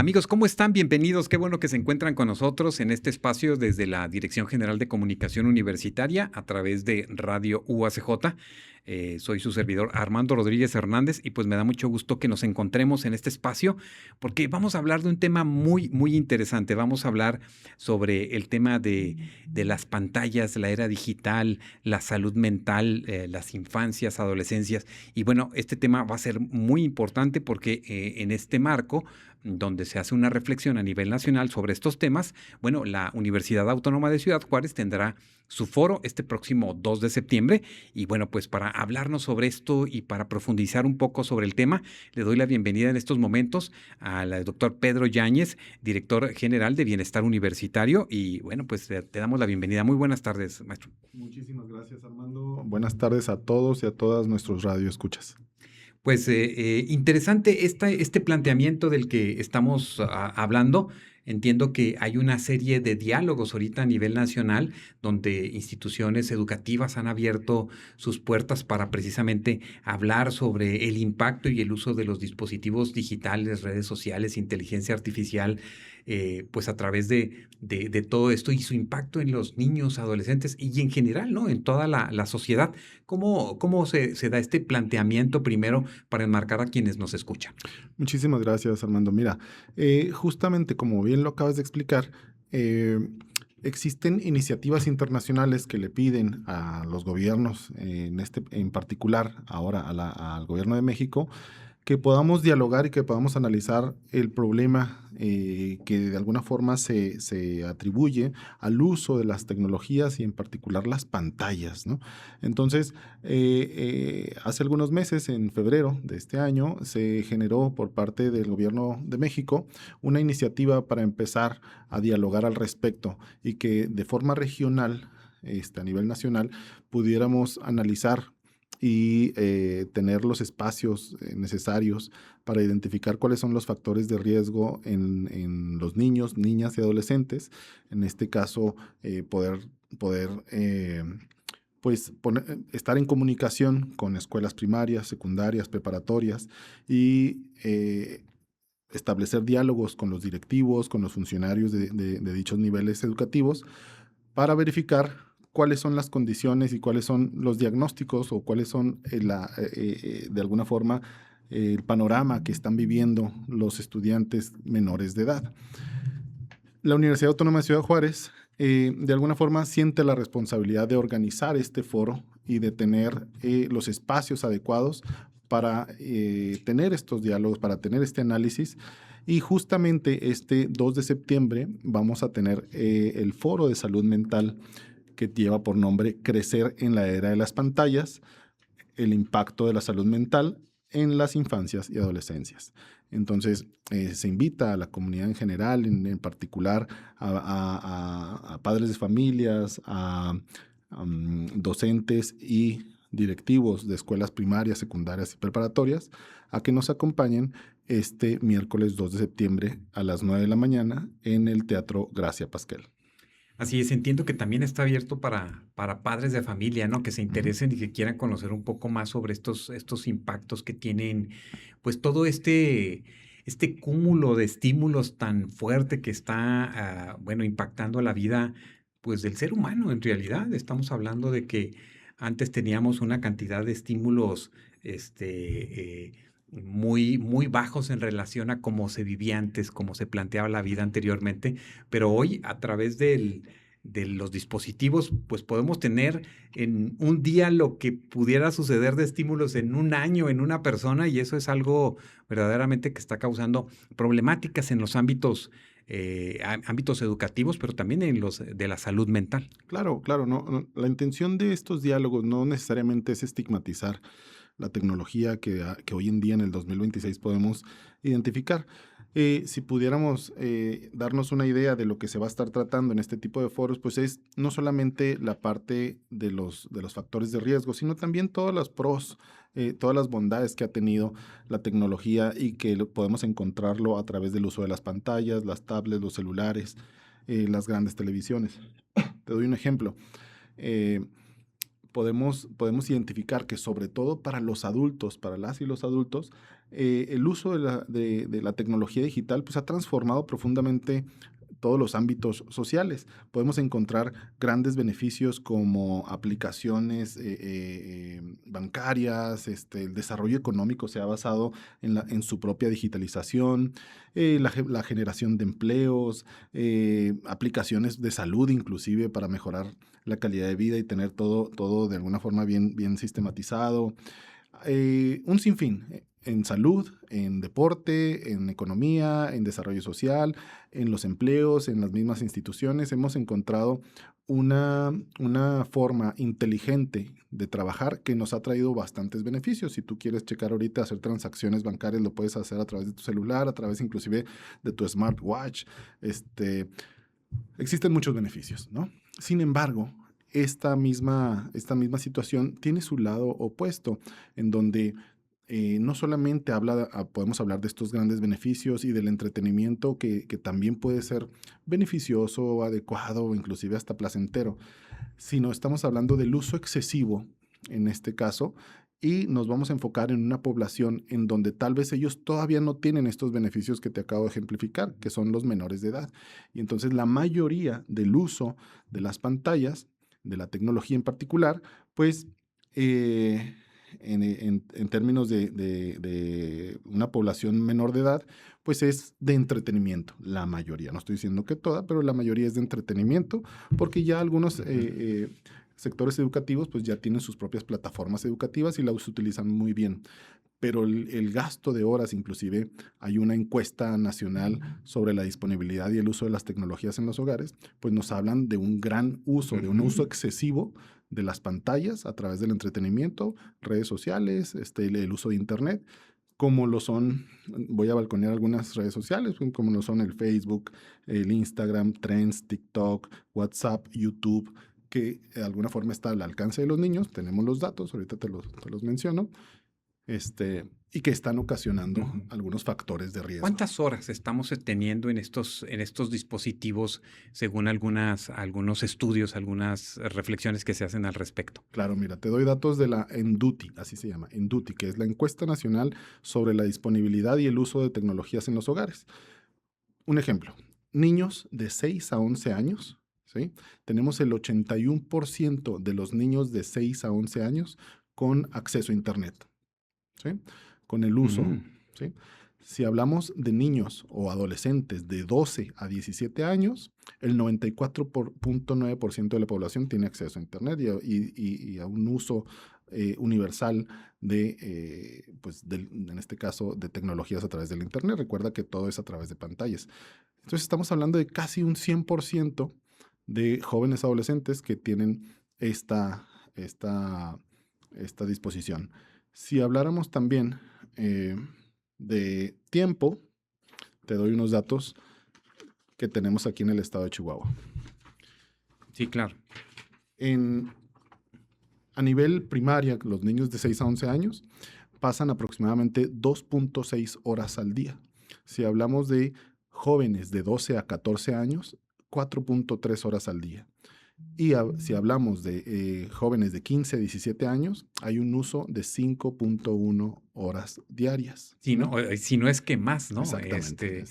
Amigos, ¿cómo están? Bienvenidos. Qué bueno que se encuentran con nosotros en este espacio desde la Dirección General de Comunicación Universitaria a través de Radio UACJ. Soy su servidor Armando Rodríguez Hernández y pues me da mucho gusto que nos encontremos en este espacio porque vamos a hablar de un tema muy interesante. Vamos a hablar sobre el tema de las pantallas, la era digital, la salud mental, las infancias, adolescencias. Y bueno, este tema va a ser muy importante porque en este marco donde se hace una reflexión a nivel nacional sobre estos temas, bueno, la Universidad Autónoma de Ciudad Juárez tendrá su foro este próximo 2 de septiembre y bueno, pues para hablarnos sobre esto y para profundizar un poco sobre el tema, le doy la bienvenida en estos momentos al doctor Pedro Yáñez, director general de Bienestar Universitario y bueno, pues te damos la bienvenida. Muy buenas tardes, maestro. Muchísimas gracias, Armando. Buenas tardes a todos y a todas nuestros radioescuchas. Pues interesante este planteamiento del que estamos hablando. Entiendo que hay una serie de diálogos ahorita a nivel nacional donde instituciones educativas han abierto sus puertas para precisamente hablar sobre el impacto y el uso de los dispositivos digitales, redes sociales, inteligencia artificial, pues a través de todo esto y su impacto en los niños, adolescentes y en general, ¿no? En toda la sociedad. ¿Cómo se da este planteamiento primero para enmarcar a quienes nos escuchan? Muchísimas gracias, Armando. Mira, justamente como bien lo acabas de explicar, eh, existen iniciativas internacionales que le piden a los gobiernos, en particular ahora al gobierno de México, que podamos dialogar y que podamos analizar el problema que de alguna forma se atribuye al uso de las tecnologías y en particular las pantallas, ¿no? Entonces, hace algunos meses, en febrero de este año, se generó por parte del gobierno de México una iniciativa para empezar a dialogar al respecto y que de forma regional, a nivel nacional, pudiéramos analizar y tener los espacios necesarios para identificar cuáles son los factores de riesgo en los niños, niñas y adolescentes. En este caso, poder pues estar en comunicación con escuelas primarias, secundarias, preparatorias y establecer diálogos con los directivos, con los funcionarios de dichos niveles educativos para verificar cuáles son las condiciones y cuáles son los diagnósticos o cuáles son de alguna forma el panorama que están viviendo los estudiantes menores de edad. La Universidad Autónoma de Ciudad Juárez de alguna forma siente la responsabilidad de organizar este foro y de tener los espacios adecuados para tener estos diálogos, para tener este análisis. Y justamente este 2 de septiembre vamos a tener el foro de salud mental que lleva por nombre Crecer en la era de las pantallas, el impacto de la salud mental en las infancias y adolescencias. Entonces, se invita a la comunidad en general, en particular a padres de familias, a docentes y directivos de escuelas primarias, secundarias y preparatorias, a que nos acompañen este miércoles 2 de septiembre a las 9 de la mañana en el Teatro Gracia Pasquel. Así es, entiendo que también está abierto para padres de familia, ¿no? Que se interesen y que quieran conocer un poco más sobre estos impactos que tienen, pues todo este cúmulo de estímulos tan fuerte que está, bueno, impactando la vida, pues del ser humano en realidad. Estamos hablando de que antes teníamos una cantidad de estímulos, muy bajos en relación a cómo se vivía antes, cómo se planteaba la vida anteriormente, pero hoy a través de los dispositivos, pues podemos tener en un día lo que pudiera suceder de estímulos en un año en una persona y eso es algo verdaderamente que está causando problemáticas en los ámbitos educativos, pero también en los de la salud mental. Claro, claro, la intención de estos diálogos no necesariamente es estigmatizar la tecnología que hoy en día en el 2026 podemos identificar. Si pudiéramos darnos una idea de lo que se va a estar tratando en este tipo de foros, pues es no solamente la parte de los factores de riesgo, sino también todos los pros, todas las bondades que ha tenido la tecnología y que podemos encontrarlo a través del uso de las pantallas, las tablets, los celulares, las grandes televisiones. Te doy un ejemplo. Eh, podemos identificar que sobre todo para los adultos, para las y los adultos, el uso de la tecnología digital pues, ha transformado profundamente todos los ámbitos sociales. Podemos encontrar grandes beneficios como aplicaciones bancarias, el desarrollo económico se ha basado en su propia digitalización, la generación de empleos, aplicaciones de salud inclusive para mejorar la calidad de vida y tener todo de alguna forma bien sistematizado. Un sinfín en salud, en deporte, en economía, en desarrollo social, en los empleos, en las mismas instituciones. Hemos encontrado una forma inteligente de trabajar que nos ha traído bastantes beneficios. Si tú quieres checar ahorita, hacer transacciones bancarias, lo puedes hacer a través de tu celular, a través inclusive de tu smartwatch. Existen muchos beneficios, ¿no? Sin embargo, esta misma situación tiene su lado opuesto, en donde no solamente podemos hablar de estos grandes beneficios y del entretenimiento que también puede ser beneficioso, adecuado, inclusive hasta placentero, sino estamos hablando del uso excesivo en este caso y nos vamos a enfocar en una población en donde tal vez ellos todavía no tienen estos beneficios que te acabo de ejemplificar, que son los menores de edad. Y entonces la mayoría del uso de las pantallas, de la tecnología en particular, pues en términos de una población menor de edad, pues es de entretenimiento, la mayoría. No estoy diciendo que toda, pero la mayoría es de entretenimiento, porque ya algunos sectores educativos pues ya tienen sus propias plataformas educativas y las utilizan muy bien. Pero el gasto de horas, inclusive hay una encuesta nacional sobre la disponibilidad y el uso de las tecnologías en los hogares, pues nos hablan de un gran uso, de un uso excesivo de las pantallas a través del entretenimiento, redes sociales, el uso de internet, como lo son, voy a balconear algunas redes sociales, como lo son el Facebook, el Instagram, Trends, TikTok, WhatsApp, YouTube, que de alguna forma está al alcance de los niños. Tenemos los datos, ahorita te los menciono, y que están ocasionando algunos factores de riesgo. ¿Cuántas horas estamos teniendo en estos dispositivos según algunos estudios, algunas reflexiones que se hacen al respecto? Claro, mira, te doy datos de la ENDUTI, así se llama, ENDUTI, que es la Encuesta Nacional sobre la Disponibilidad y el Uso de Tecnologías en los Hogares. Un ejemplo, niños de 6 a 11 años, ¿sí? Tenemos el 81% de los niños de 6 a 11 años con acceso a Internet, ¿sí? Con el uso, ¿sí? Si hablamos de niños o adolescentes de 12 a 17 años, el 94.9% de la población tiene acceso a Internet y a un uso universal en este caso, de tecnologías a través del Internet. Recuerda que todo es a través de pantallas. Entonces estamos hablando de casi un 100% de jóvenes adolescentes que tienen esta disposición. Si habláramos también de tiempo, te doy unos datos que tenemos aquí en el estado de Chihuahua. Sí, claro. A nivel primaria, los niños de 6 a 11 años pasan aproximadamente 2.6 horas al día. Si hablamos de jóvenes de 12 a 14 años, 4.3 horas al día. Y si hablamos de jóvenes de 15 a 17 años, hay un uso de 5.1 horas diarias. Si no es que más, ¿no? Exactamente.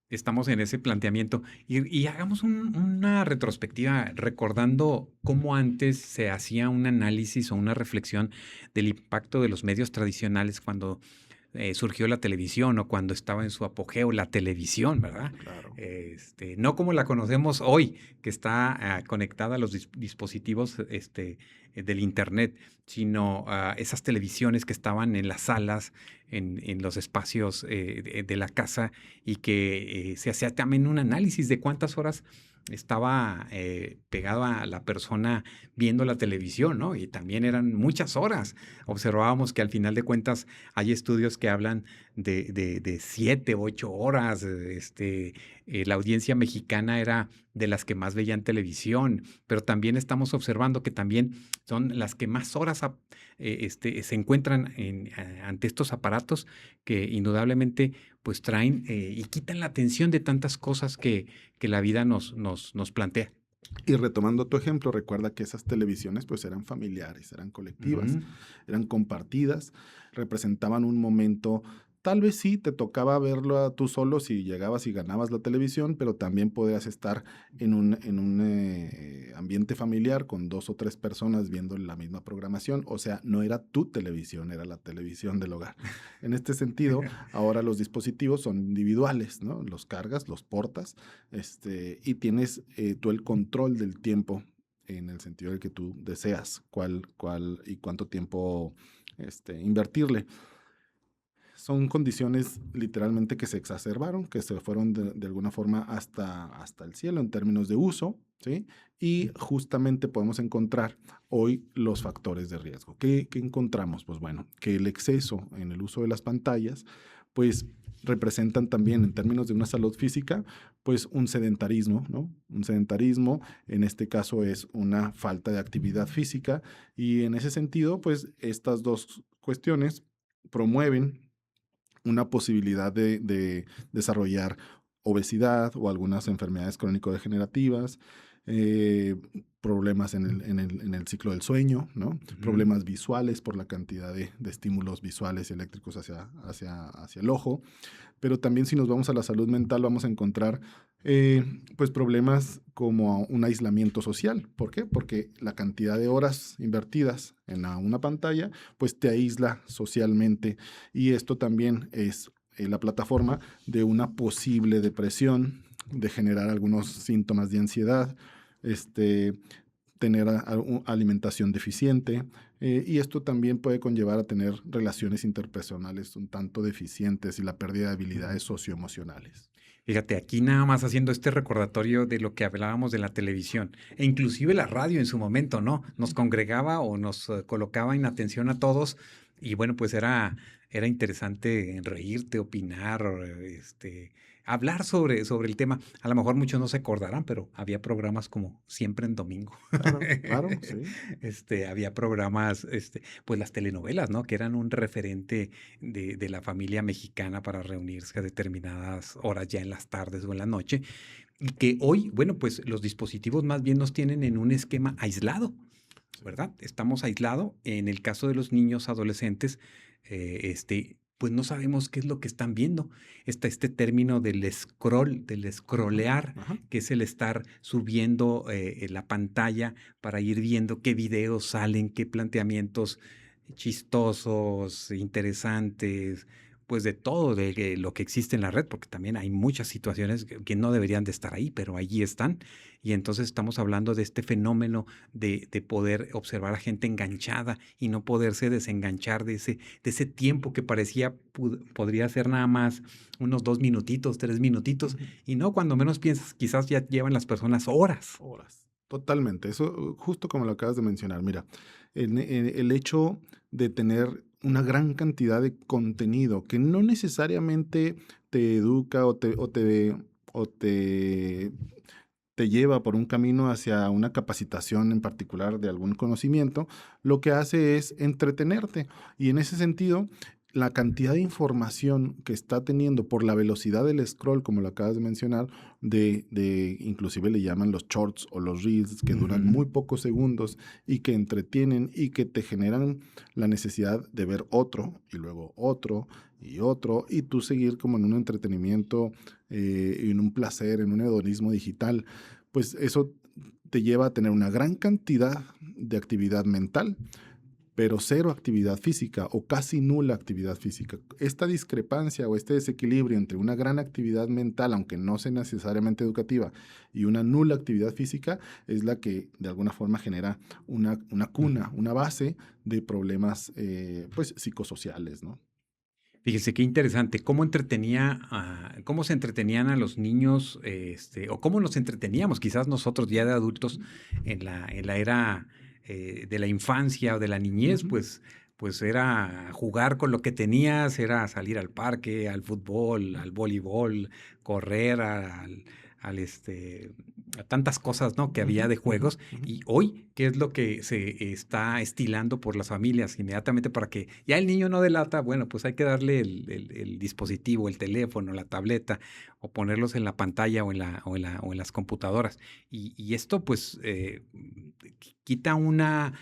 Estamos en ese planteamiento. Y hagamos una retrospectiva recordando cómo antes se hacía un análisis o una reflexión del impacto de los medios tradicionales cuando surgió la televisión o cuando estaba en su apogeo la televisión, ¿verdad? Claro. No como la conocemos hoy, que está conectada a los dispositivos del Internet, sino esas televisiones que estaban en las salas, en los espacios de la casa y que se hacía también un análisis de cuántas horas estaba pegado a la persona viendo la televisión, ¿no? Y también eran muchas horas. Observábamos que al final de cuentas hay estudios que hablan de 7, 8 horas. La audiencia mexicana era de las que más veían televisión, pero también estamos observando que también son las que más horas se encuentran ante estos aparatos que indudablemente pues traen y quitan la atención de tantas cosas que la vida nos plantea. Y retomando tu ejemplo, recuerda que esas televisiones pues eran familiares, eran colectivas, Ujú. eran compartidas, representaban un momento, tal vez sí te tocaba verlo tú solo si llegabas y ganabas la televisión, pero también podías estar en un ambiente familiar con 2 o 3 personas viendo la misma programación, o sea, no era tu televisión, era la televisión del hogar. En este sentido, ahora los dispositivos son individuales, ¿no? Los cargas, los portas, y tienes tú el control del tiempo en el sentido de que tú deseas cuál y cuánto tiempo invertirle. Son condiciones literalmente que se exacerbaron, que se fueron de alguna forma hasta el cielo en términos de uso, ¿sí? Y justamente podemos encontrar hoy los factores de riesgo. ¿Qué encontramos? Pues bueno, que el exceso en el uso de las pantallas, pues representan también en términos de una salud física, pues un sedentarismo, ¿no? Un sedentarismo, en este caso es una falta de actividad física y en ese sentido, pues estas dos cuestiones promueven una posibilidad de desarrollar obesidad o algunas enfermedades crónico-degenerativas, eh, problemas en el ciclo del sueño, ¿no? Ujú. Problemas visuales por la cantidad de estímulos visuales y eléctricos hacia el ojo, pero también si nos vamos a la salud mental vamos a encontrar pues problemas como un aislamiento social. ¿Por qué? Porque la cantidad de horas invertidas en una pantalla pues te aísla socialmente y esto también es la plataforma de una posible depresión, de generar algunos síntomas de ansiedad, este, tener alimentación deficiente, y esto también puede conllevar a tener relaciones interpersonales un tanto deficientes y la pérdida de habilidades socioemocionales. Fíjate, aquí nada más haciendo este recordatorio de lo que hablábamos de la televisión, e inclusive la radio en su momento, ¿no? Nos congregaba o nos colocaba en atención a todos y bueno, pues era interesante reírte, opinar, hablar sobre el tema. A lo mejor muchos no se acordarán, pero había programas como Siempre en Domingo. Claro, claro, sí. Había programas, pues las telenovelas, ¿no? Que eran un referente de la familia mexicana para reunirse a determinadas horas ya en las tardes o en la noche, y que hoy, bueno, pues los dispositivos más bien nos tienen en un esquema aislado, Sí. ¿verdad? Estamos aislados. En el caso de los niños, adolescentes, pues no sabemos qué es lo que están viendo. Está este término del Ajá, scrollear, ajá. que es el estar subiendo en la pantalla para ir viendo qué videos salen, qué planteamientos chistosos, interesantes, pues de todo de lo que existe en la red, porque también hay muchas situaciones que no deberían de estar ahí, pero allí están. Y entonces estamos hablando de este fenómeno de poder observar a gente enganchada y no poderse desenganchar de ese tiempo que parecía podría ser nada más unos 2 minutitos, 3 minutitos, Ujú. y no, cuando menos piensas, quizás ya llevan las personas horas. Horas. Totalmente. Eso, justo como lo acabas de mencionar. Mira, el hecho de tener una gran cantidad de contenido que no necesariamente te educa o te lleva por un camino hacia una capacitación en particular de algún conocimiento, lo que hace es entretenerte. Y en ese sentido, la cantidad de información que está teniendo por la velocidad del scroll, como lo acabas de mencionar, inclusive le llaman los shorts o los reels, que duran Ujú. muy pocos segundos y que entretienen y que te generan la necesidad de ver otro y luego otro y otro, y tú seguir como en un entretenimiento, en un placer, en un hedonismo digital, pues eso te lleva a tener una gran cantidad de actividad mental, pero cero actividad física o casi nula actividad física. Esta discrepancia o este desequilibrio entre una gran actividad mental, aunque no sea necesariamente educativa, y una nula actividad física es la que de alguna forma genera una cuna, una base de problemas pues psicosociales, ¿no? Fíjese qué interesante, cómo se entretenían a los niños, o cómo nos entreteníamos, quizás nosotros ya de adultos en la era de la infancia o de la niñez, Ujú. pues era jugar con lo que tenías, era salir al parque, al fútbol, al voleibol, correr, tantas cosas, ¿no? Que Ujú, había de ujú, juegos. ujú. Y hoy, ¿qué es lo que se está estilando por las familias inmediatamente para que ya el niño no delata? Bueno, pues hay que darle el dispositivo, el teléfono, la tableta, o ponerlos en la pantalla o en las computadoras. Y esto, pues, quita una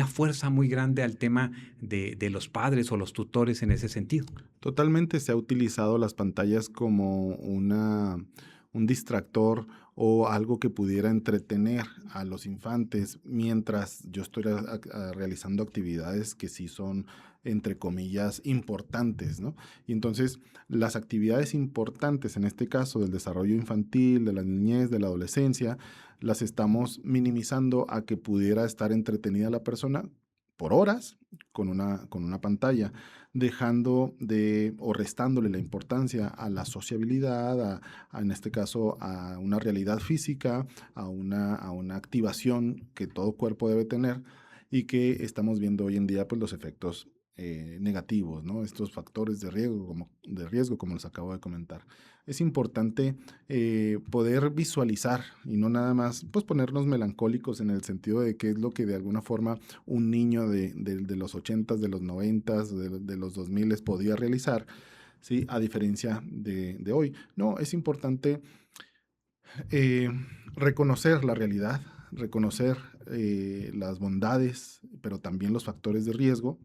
fuerza muy grande al tema de los padres o los tutores en ese sentido. Totalmente se ha utilizado las pantallas como un distractor o algo que pudiera entretener a los infantes mientras yo estoy realizando actividades que sí son, entre comillas, importantes, ¿no? Y entonces las actividades importantes, en este caso del desarrollo infantil, de la niñez, de la adolescencia, las estamos minimizando a que pudiera estar entretenida la persona por horas con una pantalla, dejando de o restándole la importancia a la sociabilidad, en este caso a una realidad física, a una activación que todo cuerpo debe tener y que estamos viendo hoy en día pues los efectos negativos, ¿no? Estos factores de riesgo, como les acabo de comentar. Es importante poder visualizar y no nada más pues ponernos melancólicos en el sentido de qué es lo que de alguna forma un niño de los 80s, de los 90s, de los 2000s podía realizar, ¿sí? A diferencia de hoy. No, es importante eh, reconocer la realidad, reconocer las bondades, pero también los factores de riesgo.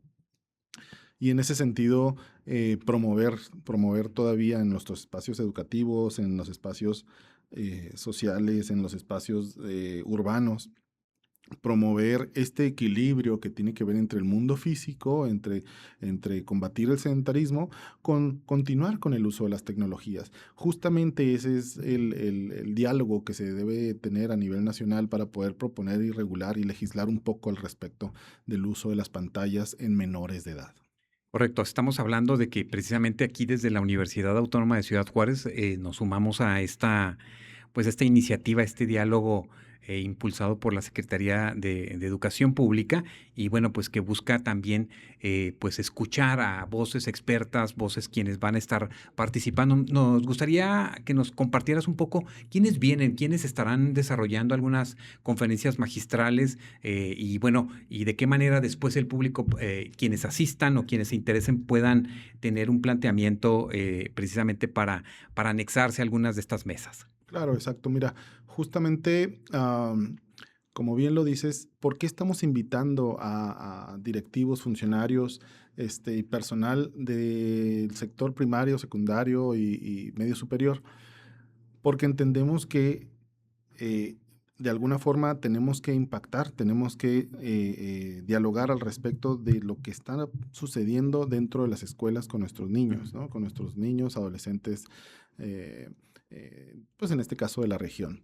Y en ese sentido, promover todavía en nuestros espacios educativos, en los espacios sociales, en los espacios urbanos, promover este equilibrio que tiene que ver entre el mundo físico, entre combatir el sedentarismo, con continuar con el uso de las tecnologías. Justamente ese es el diálogo que se debe tener a nivel nacional para poder proponer y regular y legislar un poco al respecto del uso de las pantallas en menores de edad. Correcto, estamos hablando de que precisamente aquí desde la Universidad Autónoma de Ciudad Juárez nos sumamos a esta iniciativa, este diálogo impulsado por la Secretaría de Educación Pública y bueno, pues que busca también pues escuchar a voces expertas, voces quienes van a estar participando. Nos gustaría que nos compartieras un poco quiénes vienen, quiénes estarán desarrollando algunas conferencias magistrales y bueno, y de qué manera después el público, quienes asistan o quienes se interesen puedan tener un planteamiento precisamente para anexarse a algunas de estas mesas. Claro, exacto. Mira, justamente, como bien lo dices, ¿por qué estamos invitando a directivos, funcionarios, y personal del sector primario, secundario y medio superior? Porque entendemos que eh, de alguna forma tenemos que impactar, tenemos que dialogar al respecto de lo que está sucediendo dentro de las escuelas con nuestros niños, ¿no? Con nuestros niños, adolescentes, eh, pues en este caso de la región.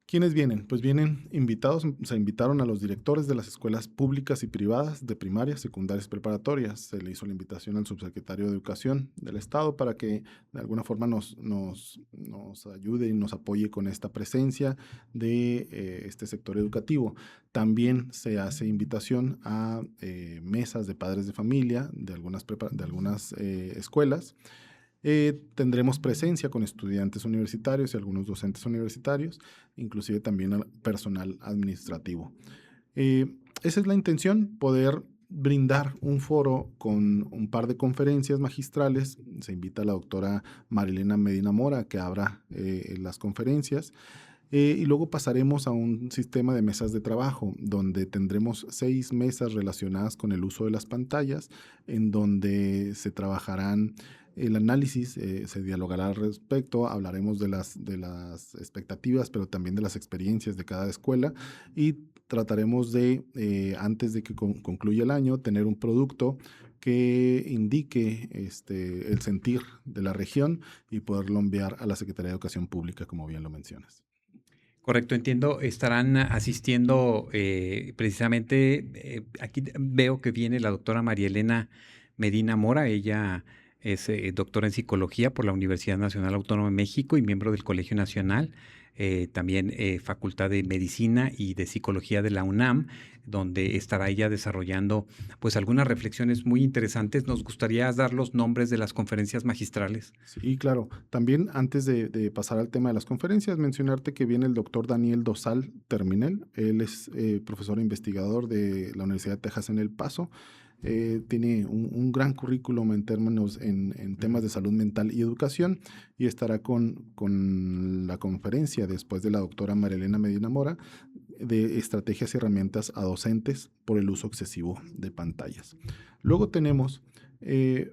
¿Quiénes vienen? Pues vienen invitados, se invitaron a los directores de las escuelas públicas y privadas de primaria, secundarias, preparatorias. Se le hizo la invitación al subsecretario de Educación del Estado para que de alguna forma nos ayude y nos apoye con esta presencia de este sector educativo. También se hace invitación a mesas de padres de familia de algunas escuelas. Tendremos presencia con estudiantes universitarios y algunos docentes universitarios, inclusive también al personal administrativo. Esa es la intención, poder brindar un foro con un par de conferencias magistrales. Se invita a la doctora Marilena Medina Mora a que abra las conferencias. Y luego pasaremos a un sistema de mesas de trabajo, donde tendremos 6 mesas relacionadas con el uso de las pantallas, en donde se trabajarán el análisis, se dialogará al respecto, hablaremos de las expectativas, pero también de las experiencias de cada escuela y trataremos de, antes de que concluya el año, tener un producto que indique el sentir de la región y poderlo enviar a la Secretaría de Educación Pública, como bien lo mencionas. Correcto, entiendo, estarán asistiendo precisamente, aquí veo que viene la doctora María Elena Medina Mora, ella es doctora en psicología por la Universidad Nacional Autónoma de México y miembro del Colegio Nacional. también Facultad de Medicina y de Psicología de la UNAM, donde estará ella desarrollando pues algunas reflexiones muy interesantes. Nos gustaría dar los nombres de las conferencias magistrales. Sí, claro. También antes de pasar al tema de las conferencias, mencionarte que viene el doctor Daniel Dosal Terminel. Él es profesor e investigador de la Universidad de Texas en El Paso. Tiene un gran currículum en términos en temas de salud mental y educación, y estará con la conferencia después de la doctora Marilena Medina Mora de estrategias y herramientas a docentes por el uso excesivo de pantallas. Luego tenemos, ahí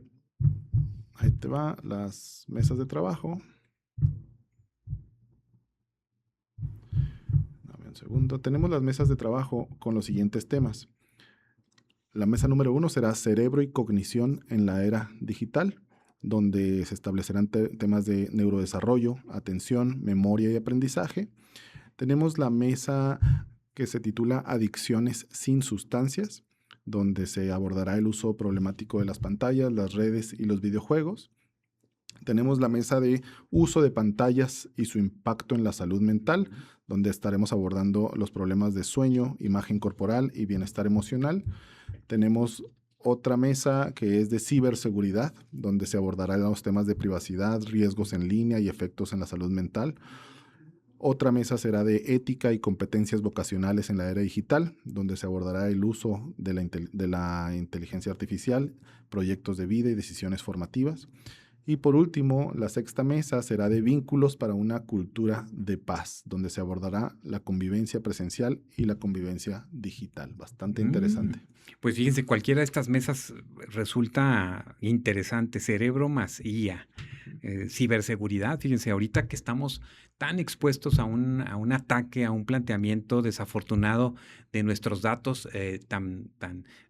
te va, las mesas de trabajo. Dame un segundo. Tenemos las mesas de trabajo con los siguientes temas. La mesa número 1 será cerebro y cognición en la era digital, donde se establecerán temas de neurodesarrollo, atención, memoria y aprendizaje. Tenemos la mesa que se titula Adicciones sin sustancias, donde se abordará el uso problemático de las pantallas, las redes y los videojuegos. Tenemos la mesa de uso de pantallas y su impacto en la salud mental, donde estaremos abordando los problemas de sueño, imagen corporal y bienestar emocional. Tenemos otra mesa que es de ciberseguridad, donde se abordarán los temas de privacidad, riesgos en línea y efectos en la salud mental. Otra mesa será de ética y competencias vocacionales en la era digital, donde se abordará el uso de la inteligencia artificial, proyectos de vida y decisiones formativas. Y por último, la sexta mesa será de vínculos para una cultura de paz, donde se abordará la convivencia presencial y la convivencia digital. Bastante interesante. Pues fíjense, cualquiera de estas mesas resulta interesante. Cerebro más IA. Ciberseguridad, fíjense, ahorita que estamos tan expuestos a un ataque, a un planteamiento desafortunado de nuestros datos,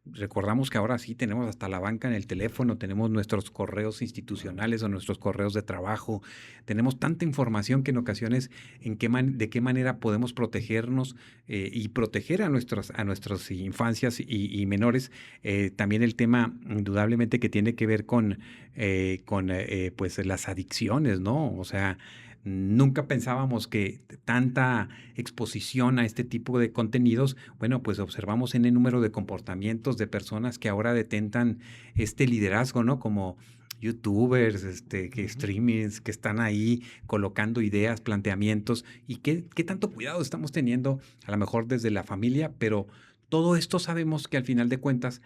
recordamos que ahora sí tenemos hasta la banca en el teléfono, tenemos nuestros correos institucionales o nuestros correos de trabajo, tenemos tanta información que en ocasiones de qué manera podemos protegernos y proteger a nuestras infancias y menores. También el tema indudablemente que tiene que ver con pues las adicciones, ¿no? O sea, nunca pensábamos que tanta exposición a este tipo de contenidos, bueno, pues observamos en el número de comportamientos de personas que ahora detentan este liderazgo, ¿no? Como youtubers, que streamings, que están ahí colocando ideas, planteamientos, y qué tanto cuidado estamos teniendo, a lo mejor desde la familia, pero todo esto sabemos que al final de cuentas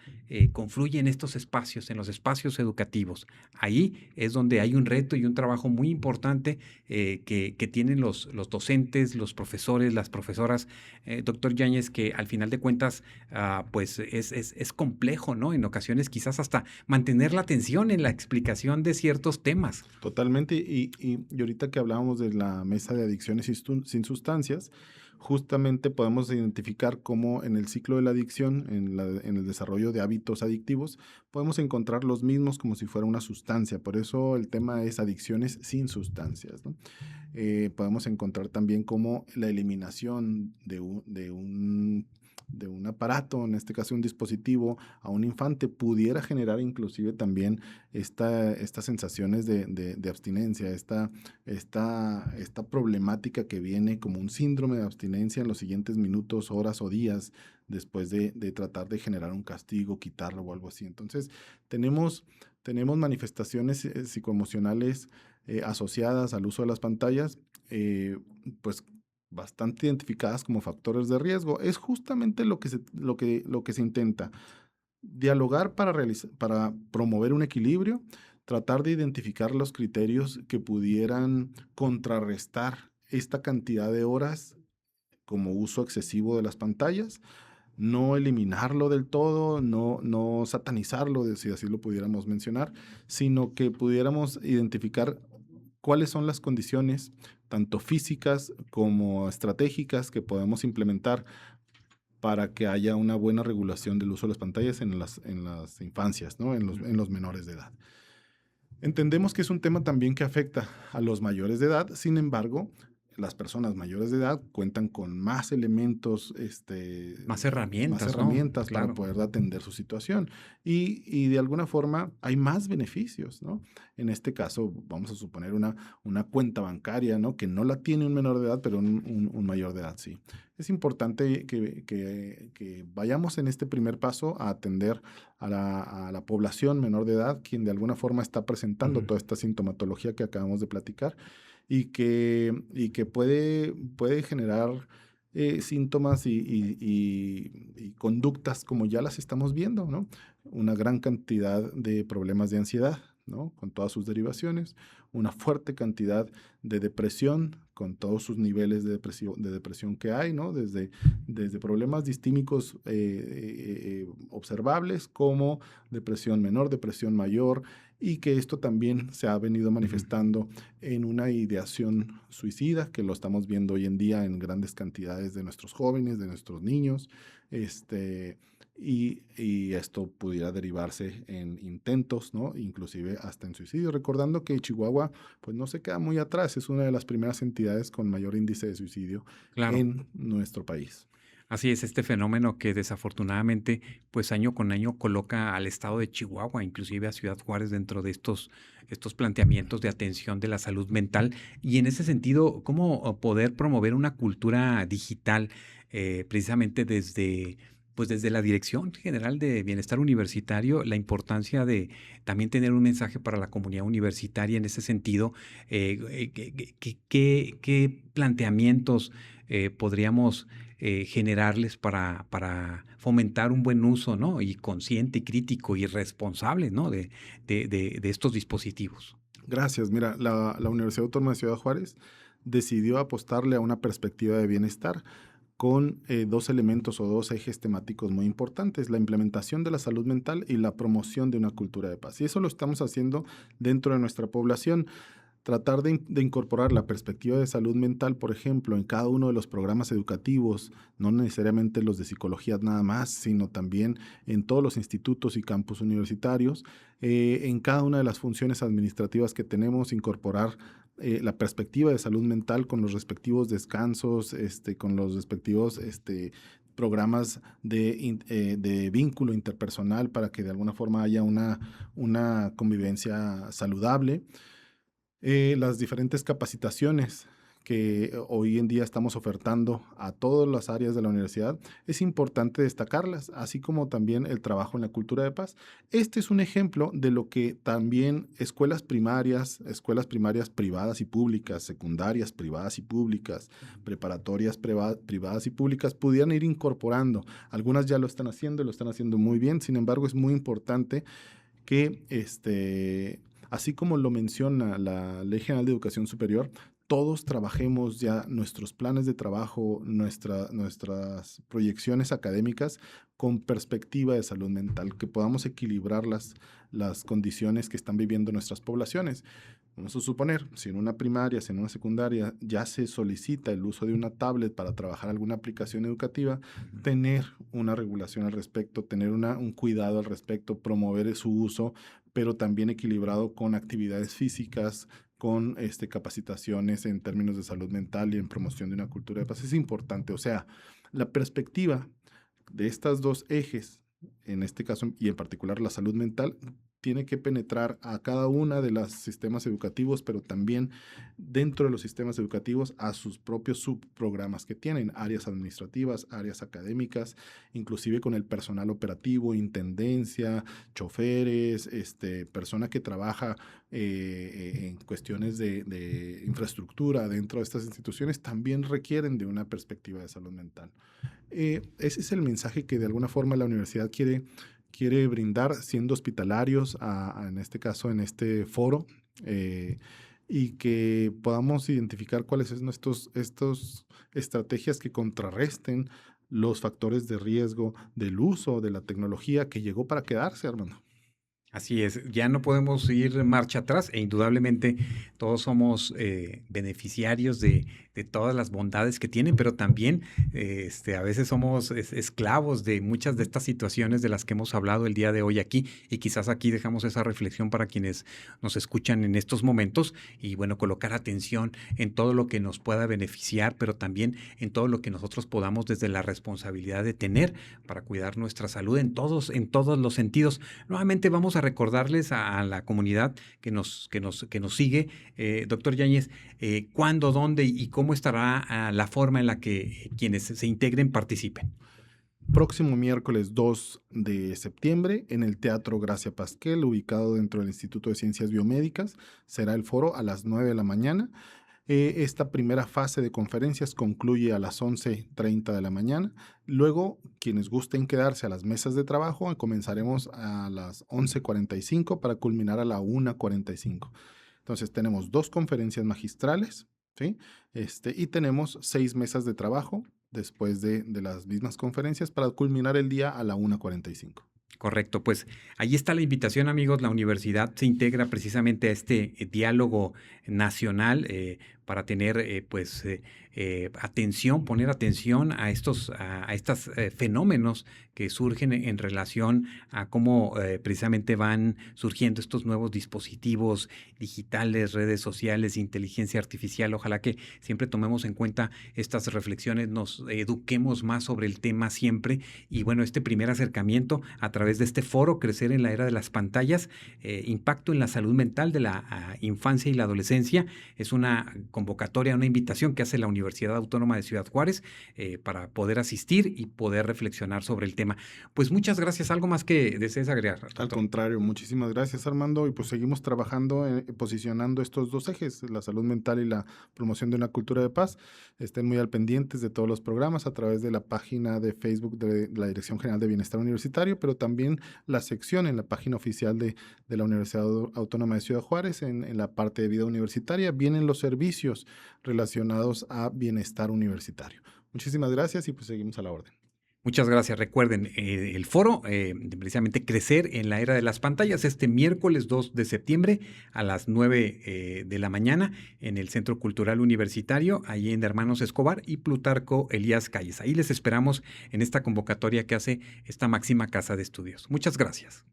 confluye en estos espacios, en los espacios educativos. Ahí es donde hay un reto y un trabajo muy importante que tienen los docentes, los profesores, las profesoras, doctor Yáñez, que al final de cuentas pues es complejo, ¿no? En ocasiones quizás hasta mantener la atención en la explicación de ciertos temas. Totalmente, y ahorita que hablábamos de la mesa de adicciones sin sustancias, justamente podemos identificar cómo en el ciclo de la adicción, en el desarrollo de hábitos adictivos, podemos encontrar los mismos como si fuera una sustancia. Por eso el tema es adicciones sin sustancias, ¿no? Podemos encontrar también cómo la eliminación de un aparato, en este caso un dispositivo, a un infante pudiera generar inclusive también estas sensaciones de abstinencia, esta problemática que viene como un síndrome de abstinencia en los siguientes minutos, horas o días después de tratar de generar un castigo, quitarlo o algo así. Entonces, tenemos manifestaciones psicoemocionales asociadas al uso de las pantallas, pues bastante identificadas como factores de riesgo. Es justamente lo que se intenta. Dialogar para promover un equilibrio, tratar de identificar los criterios que pudieran contrarrestar esta cantidad de horas como uso excesivo de las pantallas, no eliminarlo del todo, no satanizarlo, si así lo pudiéramos mencionar, sino que pudiéramos identificar cuáles son las condiciones, tanto físicas como estratégicas, que podemos implementar para que haya una buena regulación del uso de las pantallas en las infancias, ¿no? en los menores de edad. Entendemos que es un tema también que afecta a los mayores de edad, sin embargo, las personas mayores de edad cuentan con más elementos, Más más herramientas, ¿no? herramientas para Claro. poder atender su situación. Y de alguna forma hay más beneficios, ¿no? En este caso, vamos a suponer una cuenta bancaria, ¿no? Que no la tiene un menor de edad, pero un mayor de edad sí. Es importante que vayamos en este primer paso a atender a la población menor de edad, quien de alguna forma está presentando Ujú. toda esta sintomatología que acabamos de platicar y que puede generar síntomas y conductas como ya las estamos viendo, ¿no? Una gran cantidad de problemas de ansiedad, ¿no? Con todas sus derivaciones, una fuerte cantidad de depresión, con todos sus niveles de depresión que hay, ¿no? Desde problemas distímicos observables como depresión menor, depresión mayor, y que esto también se ha venido Ujú. manifestando en una ideación suicida, que lo estamos viendo hoy en día en grandes cantidades de nuestros jóvenes, de nuestros niños, y esto pudiera derivarse en intentos, ¿no? Inclusive hasta en suicidio, recordando que Chihuahua pues no se queda muy atrás, es una de las primeras entidades con mayor índice de suicidio Claro. en nuestro país. Así es, este fenómeno que desafortunadamente, pues año con año coloca al estado de Chihuahua, inclusive a Ciudad Juárez, dentro de estos planteamientos de atención de la salud mental. Y en ese sentido, ¿cómo poder promover una cultura digital precisamente pues desde la Dirección General de Bienestar Universitario, la importancia de también tener un mensaje para la comunidad universitaria en ese sentido? ¿Qué planteamientos podríamos generarles para fomentar un buen uso, ¿no? Y consciente, y crítico y responsable, ¿no? De estos dispositivos. Gracias. Mira, la Universidad Autónoma de Ciudad Juárez decidió apostarle a una perspectiva de bienestar con dos elementos o dos ejes temáticos muy importantes, la implementación de la salud mental y la promoción de una cultura de paz. Y eso lo estamos haciendo dentro de nuestra población. Tratar de incorporar la perspectiva de salud mental, por ejemplo, en cada uno de los programas educativos, no necesariamente los de psicología nada más, sino también en todos los institutos y campus universitarios, en cada una de las funciones administrativas que tenemos, incorporar la perspectiva de salud mental con los respectivos descansos, con los respectivos programas de vínculo interpersonal para que de alguna forma haya una convivencia saludable. Las diferentes capacitaciones que hoy en día estamos ofertando a todas las áreas de la universidad, es importante destacarlas, así como también el trabajo en la cultura de paz. Este es un ejemplo de lo que también escuelas primarias privadas y públicas, secundarias privadas y públicas, preparatorias privadas y públicas, pudieran ir incorporando. Algunas ya lo están haciendo y lo están haciendo muy bien, sin embargo es muy importante que así como lo menciona la Ley General de Educación Superior, todos trabajemos ya nuestros planes de trabajo, nuestras proyecciones académicas con perspectiva de salud mental, que podamos equilibrar las condiciones que están viviendo nuestras poblaciones. Vamos a suponer, si en una primaria, si en una secundaria ya se solicita el uso de una tablet para trabajar alguna aplicación educativa, tener una regulación al respecto, tener un cuidado al respecto, promover su uso, pero también equilibrado con actividades físicas, con capacitaciones en términos de salud mental y en promoción de una cultura de paz. Es importante, o sea, la perspectiva de estas dos ejes, en este caso y en particular la salud mental, tiene que penetrar a cada una de los sistemas educativos, pero también dentro de los sistemas educativos a sus propios subprogramas que tienen, áreas administrativas, áreas académicas, inclusive con el personal operativo, intendencia, choferes, persona que trabaja en cuestiones de infraestructura dentro de estas instituciones, también requieren de una perspectiva de salud mental. Ese es el mensaje que de alguna forma la universidad quiere brindar siendo hospitalarios, en este caso, en este foro, eh, y que podamos identificar cuáles son estos estrategias que contrarresten los factores de riesgo del uso de la tecnología que llegó para quedarse, hermano. Así es, ya no podemos ir marcha atrás e indudablemente todos somos beneficiarios de todas las bondades que tienen, pero también a veces somos esclavos de muchas de estas situaciones de las que hemos hablado el día de hoy aquí, y quizás aquí dejamos esa reflexión para quienes nos escuchan en estos momentos y bueno, colocar atención en todo lo que nos pueda beneficiar, pero también en todo lo que nosotros podamos desde la responsabilidad de tener para cuidar nuestra salud en todos los sentidos. Nuevamente vamos a recordarles a la comunidad que nos sigue, doctor Yáñez, cuándo, dónde y cómo estará la forma en la que quienes se integren participen. Próximo miércoles 2 de septiembre en el Teatro Gracia Pasquel, ubicado dentro del Instituto de Ciencias Biomédicas, será el foro a las 9 de la mañana. Esta primera fase de conferencias concluye a las 11:30 de la mañana. Luego, quienes gusten quedarse a las mesas de trabajo, comenzaremos a las 11:45 para culminar a la 1:45. Entonces, tenemos 2 conferencias magistrales, ¿sí? Y tenemos 6 mesas de trabajo después de las mismas conferencias para culminar el día a la 1:45. Correcto, pues ahí está la invitación, amigos. La universidad se integra precisamente a este diálogo nacional para tener atención, poner atención a estos fenómenos que surgen en relación a cómo precisamente van surgiendo estos nuevos dispositivos digitales, redes sociales, inteligencia artificial. Ojalá que siempre tomemos en cuenta estas reflexiones, nos eduquemos más sobre el tema siempre. Y bueno, este primer acercamiento a través de este foro, Crecer en la Era de las Pantallas, impacto en la salud mental de la infancia y la adolescencia, es una convocatoria, una invitación que hace la Universidad Autónoma de Ciudad Juárez para poder asistir y poder reflexionar sobre el tema. Pues muchas gracias. ¿Algo más que desees agregar, doctor? Al contrario, muchísimas gracias, Armando, y pues seguimos trabajando, posicionando estos 2 ejes, la salud mental y la promoción de una cultura de paz. Estén muy al pendientes de todos los programas a través de la página de Facebook de la Dirección General de Bienestar Universitario, pero también la sección en la página oficial de la Universidad Autónoma de Ciudad Juárez, en la parte de vida universitaria, vienen los servicios relacionados a bienestar universitario. Muchísimas gracias y pues seguimos a la orden. Muchas gracias. Recuerden, el foro, precisamente Crecer en la Era de las Pantallas, este miércoles 2 de septiembre a las 9 de la mañana en el Centro Cultural Universitario, allí en Hermanos Escobar y Plutarco Elías Calles. Ahí les esperamos en esta convocatoria que hace esta máxima casa de estudios. Muchas gracias.